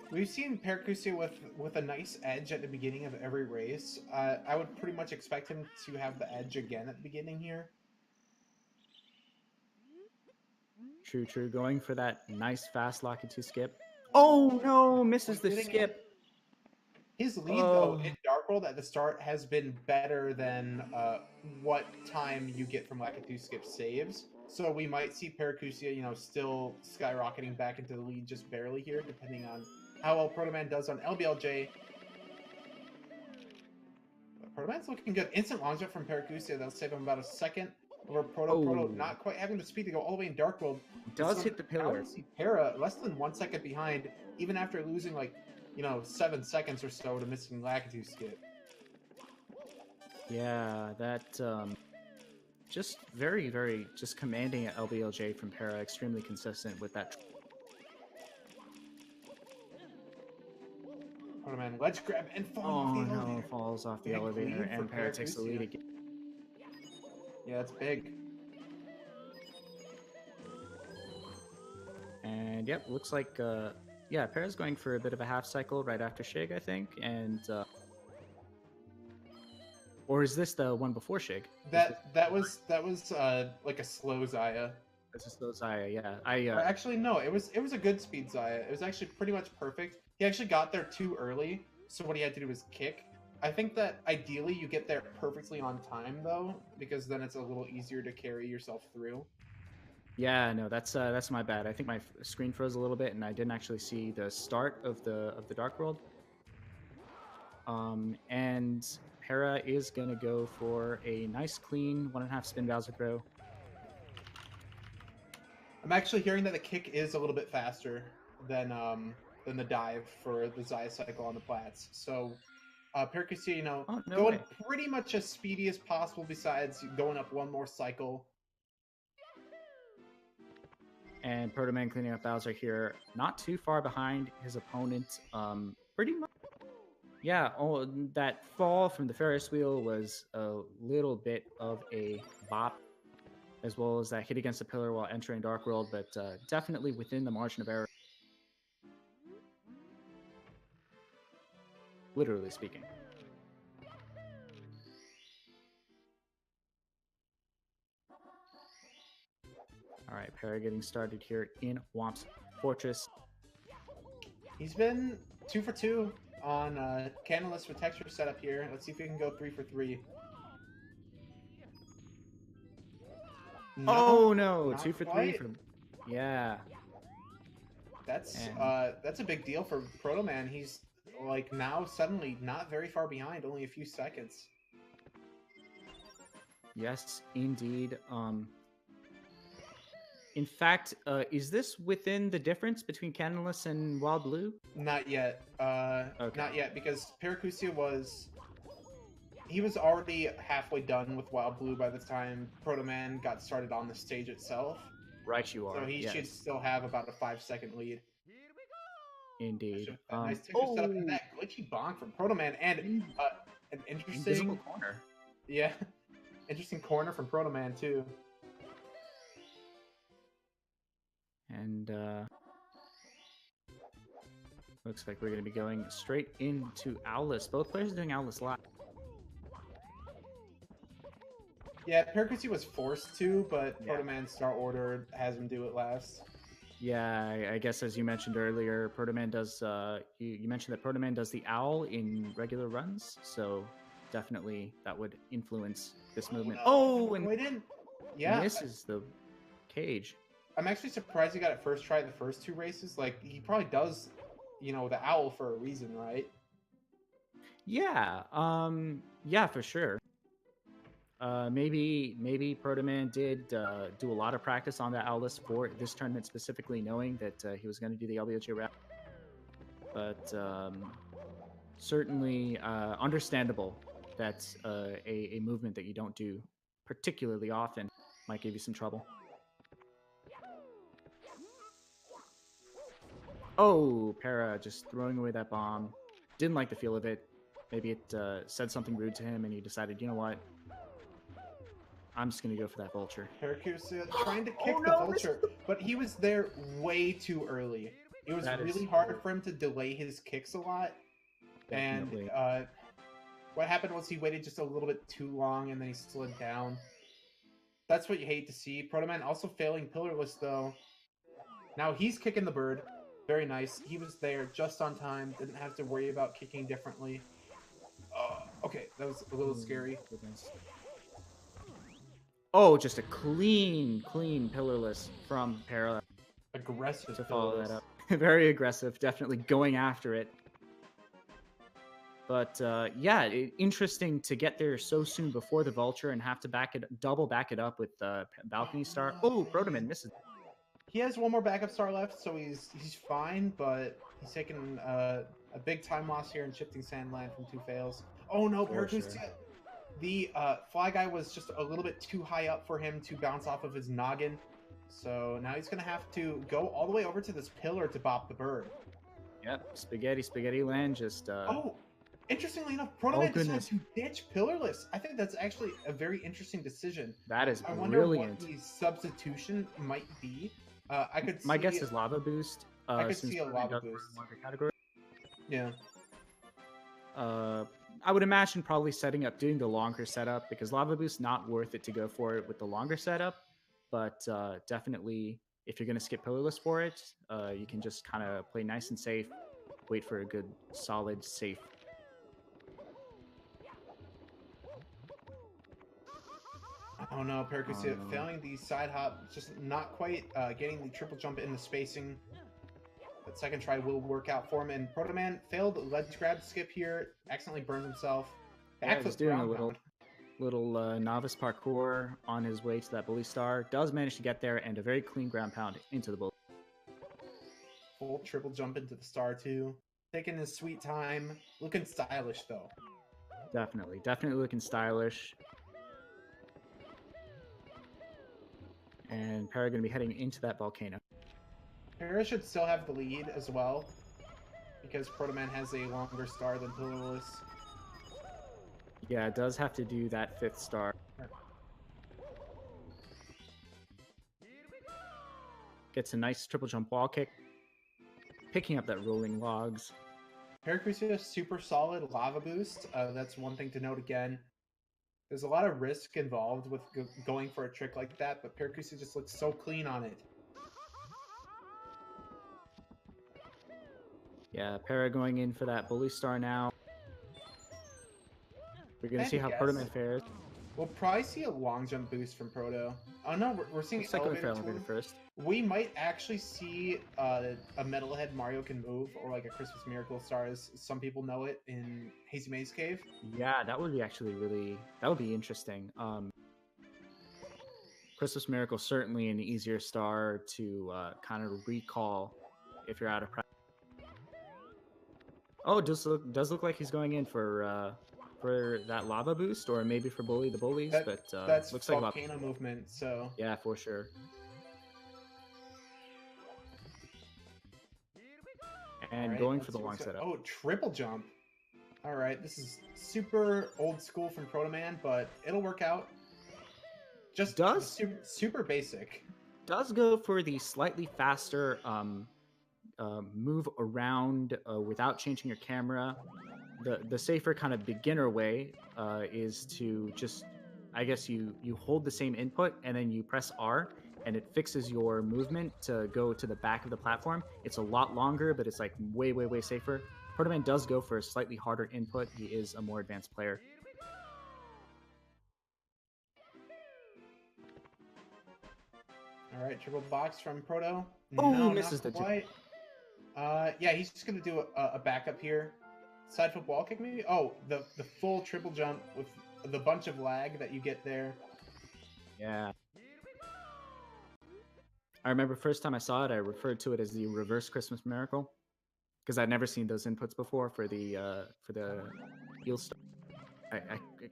We've seen Paracusia with a nice edge at the beginning of every race. I would pretty much expect him to have the edge again at the beginning here. True. Going for that nice fast lock into skip. Oh no, misses the skip. His lead, though, Oh, in Dark World at the start has been better than what time you get from Lakitu skip saves. So we might see Paracusia, still skyrocketing back into the lead just barely here, depending on how well Protoman does on LBLJ. Protoman's looking good. Instant long jump from Paracusia. That'll save him about a second over Proto. Proto oh, not quite having the speed to go all the way in Dark World. does So hit the now pillar. we see Para less than 1 second behind, even after losing 7 seconds or so to missing Lakitu skip. Yeah, that just very, very just commanding at LBLJ from Para, extremely consistent with that. Protoman ledge grab and falling off Oh the no, elevator. falls off the Big elevator lead for and Para takes the lead Paracusia. again. Yeah, it's big. And yep, looks like yeah, Para's going for a bit of a half cycle right after Shig, I think, and or is this the one before Shig? That was like a slow Zaya. This is the Zaya, yeah. Or actually, no, it was a good speed Zaya. It was actually pretty much perfect. He actually got there too early, so what he had to do was kick. I think that ideally you get there perfectly on time though, because then it's a little easier to carry yourself through. Yeah, no, that's my bad. I think my screen froze a little bit, and I didn't actually see the start of the Dark World. And Para is gonna go for a nice, clean 1.5 spin Bowser throw. I'm actually hearing that the kick is a little bit faster than the dive for the Zaya cycle on the plats. So Paracusia, Oh, no going way. pretty much as speedy as possible besides going up one more cycle. And Protoman cleaning up Bowser here, not too far behind his opponent. Pretty much. Yeah, that fall from the Ferris wheel was a little bit of a bop, as well as that hit against the pillar while entering Dark World, but definitely within the margin of error. Literally speaking. All right, Para getting started here in Womp's Fortress. He's been 2 for 2 on Canalist with texture setup here. Let's see if we can go 3 for 3. No, oh no, not 2 for quite. 3 from yeah. That's a big deal for Protoman. He's now suddenly not very far behind, only a few seconds. Yes, indeed. In fact, is this within the difference between Canalus and Wild Blue? Not yet. Okay. Not yet, because Paracusia was already halfway done with Wild Blue by the time Protoman got started on the stage itself. Right, you are. So he should still have about a 5-second lead. Indeed. Nice texture setup and that glitchy bonk from Protoman, and an interesting invisible corner. Yeah, interesting corner from Protoman too. And looks like we're going to be going straight into Owless. Both players are doing Owless live. Yeah, Paracusia was forced to, but Protoman's start order has him do it last. Yeah, I guess as you mentioned earlier, Protoman does. You mentioned that Protoman does the owl in regular runs, so definitely that would influence this movement. Oh, and misses the cage. I'm actually surprised he got it first try at the first 2 races. He probably does, the owl for a reason, right? Yeah. Yeah, for sure. Maybe Protoman did do a lot of practice on that Owless for this tournament specifically, knowing that he was going to do the LBOJ route. But certainly understandable that a movement that you don't do particularly often might give you some trouble. Oh, Para just throwing away that bomb. Didn't like the feel of it. Maybe it said something rude to him and he decided, you know what? I'm just going to go for that vulture. Paracusia trying to kick the vulture, but he was there way too early. It was really hard for him to delay his kicks a lot. Definitely. And what happened was he waited just a little bit too long and then he slid down. That's what you hate to see. Protoman also failing pillarless though. Now he's kicking the bird. Very nice. He was there just on time. Didn't have to worry about kicking differently. Okay, that was a little scary. Goodness. Oh, just a clean pillarless from Para Aggressive to follow that pillarless. up. Very aggressive, definitely going after it. But yeah, interesting to get there so soon before the Vulture and have to double back it up with Balcony Star. Oh, Protoman misses. He has one more backup star left, so he's fine, but he's taking a big time loss here in shifting sandland from 2 fails. Oh no, Paracusia! Sure. The fly guy was just a little bit too high up for him to bounce off of his noggin, so now he's gonna have to go all the way over to this pillar to bop the bird. Yep, spaghetti land just. Oh, interestingly enough, Protoman decided to ditch pillarless. I think that's actually a very interesting decision. That is brilliant. I wonder what the substitution might be. I could. My guess is lava boost. I could see a lava boost. Category. Yeah. I would imagine probably doing the longer setup, because lava boost not worth it to go for it with the longer setup, but definitely if you're going to skip pillarless for it, you can just kind of play nice and safe, wait for a good solid safe. Oh no, Paracusia failing the side hop, just not quite getting the triple jump in the spacing. That second try will work out for him, and Protoman failed ledge grab skip here, accidentally burned himself. Yeah, just doing a little novice parkour on his way to that bully star. Does manage to get there, and a very clean ground pound into the bully. Full triple jump into the star too. Taking his sweet time. Looking stylish though. Definitely looking stylish. And Para going to be heading into that volcano. Para should still have the lead as well, because Protoman has a longer star than pillarless. Yeah, it does have to do that 5th star. Gets a nice triple jump wall kick, picking up that rolling logs. Paracusia super solid lava boost. That's one thing to note again. There's a lot of risk involved with going for a trick like that, but Paracusia just looks so clean on it. Yeah, Para going in for that bully star now. We're going to see how Protoman fares. We'll probably see a long jump boost from Proto. Oh no, we're seeing elevator first. We might actually see a metalhead Mario can move, or like a Christmas Miracle star, as some people know it, in Hazy Maze Cave. Yeah, that would be actually that would be interesting. Christmas Miracle certainly an easier star to kind of recall if you're out of practice. Oh, it does look like he's going in for that lava boost, or maybe for the bullies, but that's looks like volcano movement, so yeah, for sure. And going for the long setup. Oh, triple jump. All right, this is super old school from Protoman, but it'll work out. Just super basic. Does go for the slightly faster move around without changing your camera. The safer kind of beginner way is to just, I guess you hold the same input and then you press R and it fixes your movement to go to the back of the platform. It's a lot longer, but it's like way safer. Protoman does go for a slightly harder input. He is a more advanced player. All right, triple box from Proto. Oh, no, misses the quite. Yeah, he's just gonna do a backup here. Side flip wall kick maybe? Oh, the full triple jump with the bunch of lag that you get there. Yeah. I remember first time I saw it, I referred to it as the reverse Christmas Miracle, because I'd never seen those inputs before for the eel star.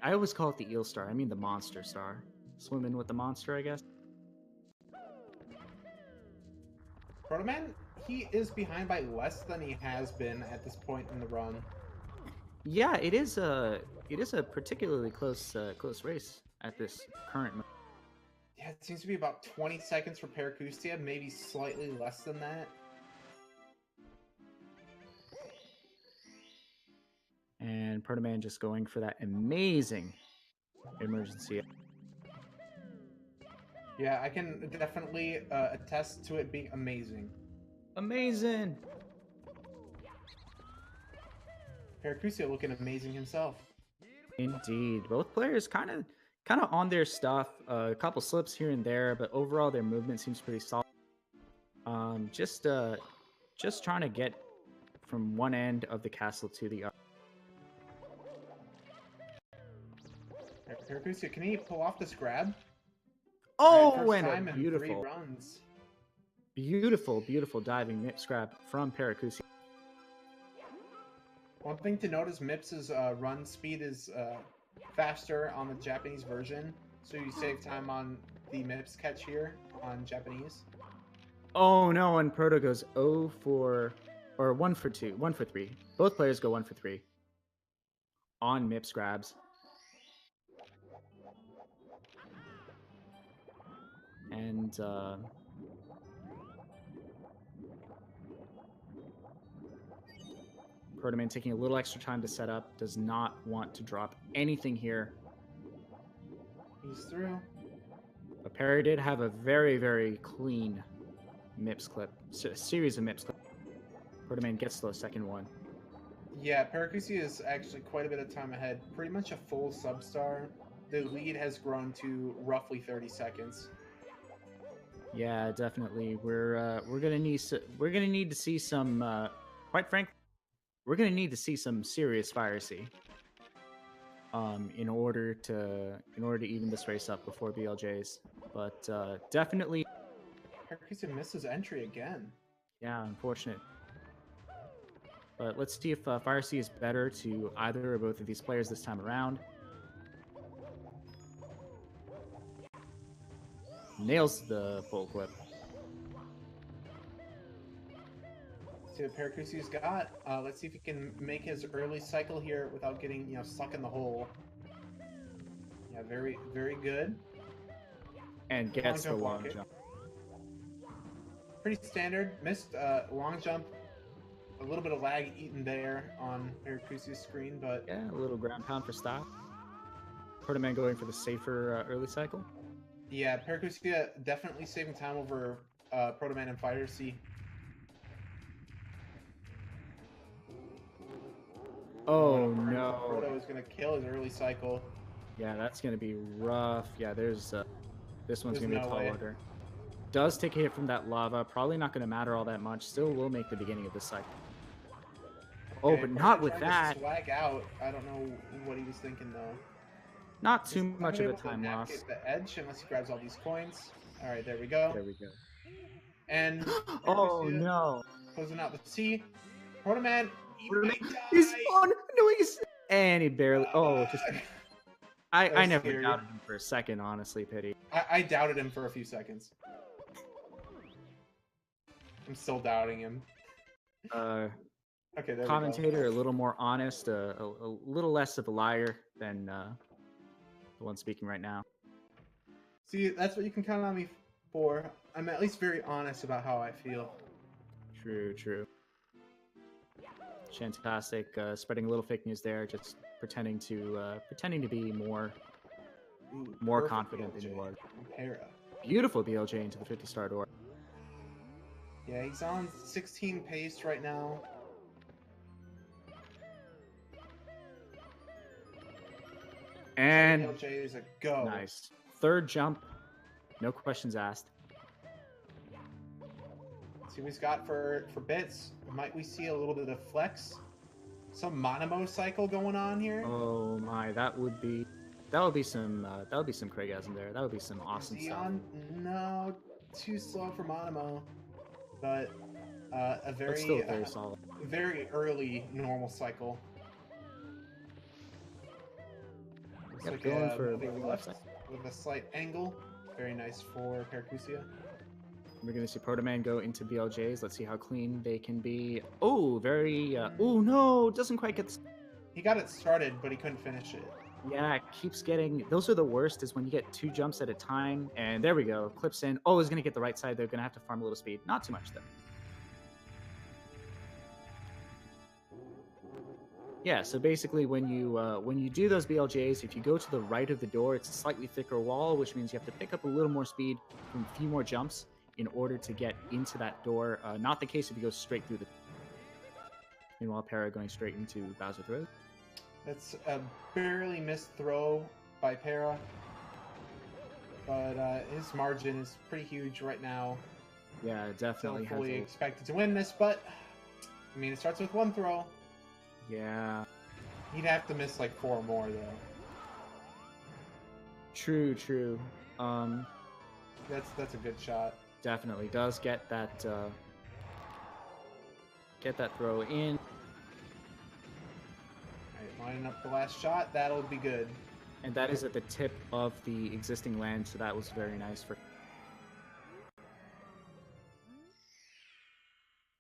I always call it the eel star. I mean the monster star. Swim in with the monster, I guess. Protoman, he is behind by less than he has been at this point in the run. Yeah, it is a particularly close race at this current moment. Yeah, it seems to be about 20 seconds for Paracusia, maybe slightly less than that. And Protoman just going for that amazing emergency. Yeah, I can definitely attest to it being amazing. Amazing. Paracusia looking amazing himself. Indeed, both players kind of on their stuff. A couple slips here and there, but overall their movement seems pretty solid. Just trying to get from one end of the castle to the other. Paracusia, can he pull off this grab? Oh, First and time a in 3 beautiful, runs. beautiful diving Mips grab from Paracusia. One thing to note is Mips's run speed is faster on the Japanese version, so you save time on the Mips catch here on Japanese. Oh no, and Proto goes 0 for, or 1 for 2, 1 for 3. Both players go 1 for 3 on Mips grabs. And Protoman taking a little extra time to set up, does not want to drop anything here. He's through. But Perry did have a very clean Mips clip, series of Mips clip. Protoman gets the second one. Yeah, Paracusia is actually quite a bit of time ahead. Pretty much a full substar. The lead has grown to roughly 30 seconds. Yeah, definitely. We're gonna need to see some. Quite frankly, we're gonna need to see some serious piracy. In order to even this race up before BLJs, but definitely. Paracusia misses entry again. Yeah, unfortunate. But let's see if Piracy is better to either or both of these players this time around. Nails the full clip. See what Paracusia's got. Let's see if he can make his early cycle here without getting, stuck in the hole. Yeah, very good. And gets the long jump. Pretty standard. Missed long jump. A little bit of lag eaten there on Paracusia's screen, but... Yeah, a little ground pound for stop. Protoman going for the safer early cycle. Yeah, Paracusia definitely saving time over Protoman and Piracy. Oh no. Proto is going to kill his early cycle. Yeah, that's going to be rough. Yeah, this one's going to be a tall order. Does take a hit from that lava. Probably not going to matter all that much. Still will make the beginning of this cycle. Okay, oh, but not with that. Swag out. I don't know what he was thinking though. Not too much of a time loss. The edge unless he grabs all these coins. All right, there we go. There we go. And oh no! Closing out the C. Protoman. He's on. No, and he barely. Oh, just. I never doubted him for a second, honestly, Pity. I doubted him for a few seconds. I'm still doubting him. Okay, there commentator, a little more honest, a little less of a liar than the one speaking right now. See, that's what you can count on me for. I'm at least very honest about how I feel. True. Fantastic. Spreading a little fake news there, just pretending to be more confident than he was. Beautiful BLJ into the 50-star door. Yeah, he's on 16 pace right now. And BLJ is a go. Nice. Third jump. No questions asked. See what he's got for bits. Might we see a little bit of flex? Some Monimo cycle going on here? Oh my, that would be some Craigasm there. That would be some awesome stuff. No, too slow for Monimo. But a very still very solid. Very early normal cycle. Looks like going for left with a slight angle. Very nice for Paracusia. We're going to see Protoman go into BLJs. Let's see how clean they can be. Oh, very... oh, no! Doesn't quite get... He got it started, but he couldn't finish it. Yeah, it keeps getting... Those are the worst, is when you get 2 jumps at a time. And there we go. Clips in. Oh, he's going to get the right side. They're going to have to farm a little speed. Not too much, though. Yeah, so basically when you do those BLJs, if you go to the right of the door, it's a slightly thicker wall, which means you have to pick up a little more speed from a few more jumps. in order to get into that door. Not the case if you go straight through the. Meanwhile, Para going straight into Bowser throws. That's a barely missed throw by Para, but his margin is pretty huge right now. Yeah, definitely. Still fully expected to win this, but I mean, it starts with one throw. Yeah. He'd have to miss like 4 more though. True. That's a good shot. Definitely does get that throw in. Alright, lining up the last shot. That'll be good. And that is at the tip of the existing land, so that was very nice for.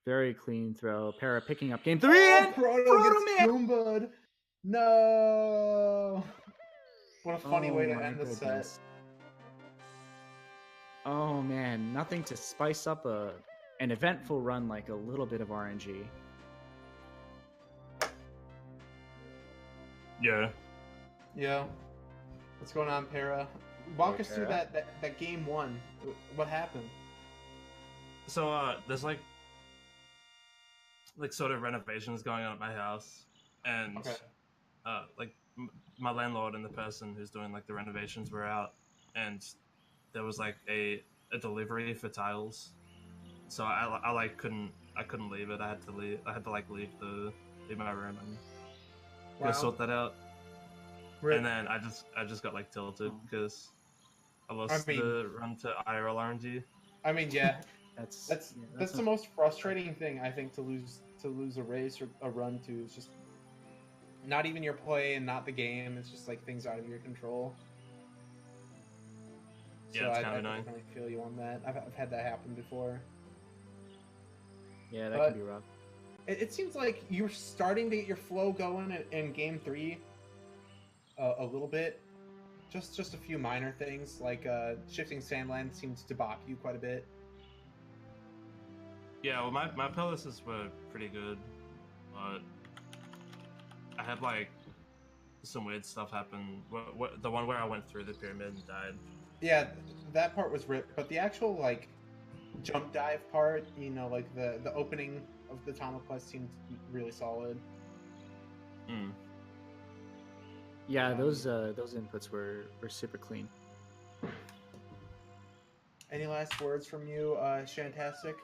Very clean throw. Para picking up game 3. Oh, Proto gets Goomba'd. No. What a funny way to end the set. Oh man, nothing to spice up an eventful run like a little bit of RNG. Yeah. Yeah. What's going on, Para? Walk us through that game 1. What happened? So there's like sort of renovations going on at my house, and like my landlord and the person who's doing like the renovations were out, and there was like a delivery for tiles, so I like couldn't leave it. I had to leave my room and go sort that out. Rip. And then I just got like tilted because I lost the run to IRL RNG. I mean, yeah, that's the most frustrating thing I think to lose a race or a run to is just not even your play and not the game. It's just like things out of your control. Yeah, so it's kind of annoying. I definitely feel you on that. I've had that happen before. Yeah, that can be rough. It seems like you're starting to get your flow going in game 3 a little bit. Just a few minor things, like shifting sandland seems to bop you quite a bit. Yeah, well, my palaces were pretty good, but I had like some weird stuff happen. The one where I went through the pyramid and died. Yeah, that part was ripped, but the actual like jump dive part, you know, like the opening of the Tama quest seemed really solid. Yeah, those inputs were super clean. Any last words from you, Shantastic?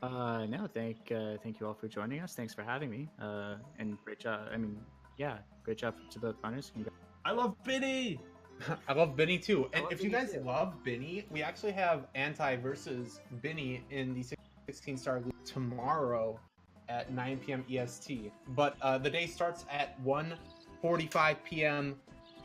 No, thank you all for joining us. Thanks for having me. And great job. I mean, yeah, great job to both runners. I love Benny. I love Benny too. And if you guys love Benny, we actually have Anti versus Benny in the 16-star league tomorrow at 9 p.m. EST. But the day starts at 1:45 p.m.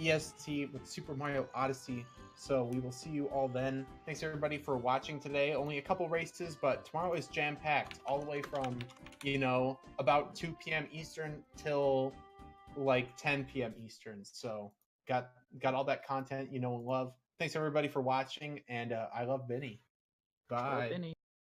EST with Super Mario Odyssey. So we will see you all then. Thanks everybody for watching today. Only a couple races, but tomorrow is jam-packed all the way from, you know, about 2 p.m. Eastern till like 10 p.m. Eastern. So got all that content you know and love. Thanks everybody for watching, and I love Benny. Bye. Benny.